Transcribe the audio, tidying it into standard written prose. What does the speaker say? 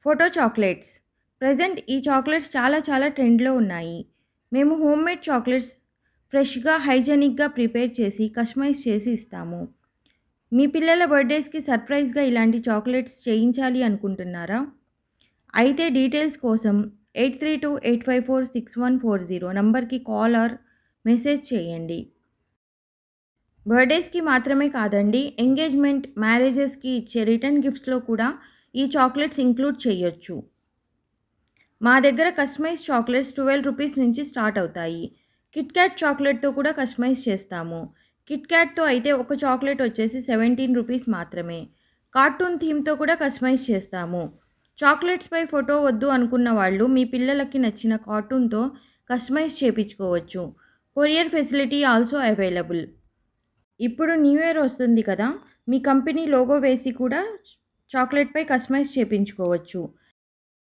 Photo chocolates. Present ఈ chocolates చాలా ట్రెండ్‌లో ఉన్నాయి. మేము హోమ్‌మేడ్ చాక్లెట్స్ ఫ్రెష్‌గా, హైజీనిక్‌గా ప్రిపేర్ చేసి, కస్టమైజ్ చేసి ఇస్తాము. మీ పిల్లల బర్త్‌డేస్‌కి సర్ప్రైజ్‌గా ఇలాంటి చాక్లెట్స్ చేయించాలి అనుకుంటున్నారా? అయితే డీటెయిల్స్ కోసం 8328546140 నంబర్‌కి కాల్ ఆర్ మెసేజ్ చేయండి. బర్త్‌డేస్‌కి మాత్రమే కాదండి, ఎంగేజ్‌మెంట్, మ్యారేజెస్‌కి ఇచ్చే రిటర్న్ గిఫ్ట్స్‌లో కూడా ఈ చాక్లెట్స్ ఇంక్లూడ్ చేయొచ్చు. మా దగ్గర కస్టమైజ్ చాక్లెట్స్ ₹12 నుంచి స్టార్ట్ అవుతాయి. కిట్ క్యాట్ చాక్లెట్‌తో కూడా కస్టమైజ్ చేస్తాము. కిట్ క్యాట్‌తో అయితే ఒక చాక్లెట్ వచ్చేసి ₹17 మాత్రమే. కార్టూన్ థీమ్‌తో కూడా కస్టమైజ్ చేస్తాము. చాక్లెట్స్‌పై ఫోటో వద్దు అనుకున్న వాళ్ళు మీ పిల్లలకి నచ్చిన కార్టూన్‌తో కస్టమైజ్ చేపించుకోవచ్చు. Courier facility also available. ఇప్పుడు న్యూ ఇయర్ వస్తుంది కదా! మీ కంపెనీ లోగో వేసి కూడా చాక్లెట్‌పై కస్టమైజ్ చేపించుకోవచ్చు.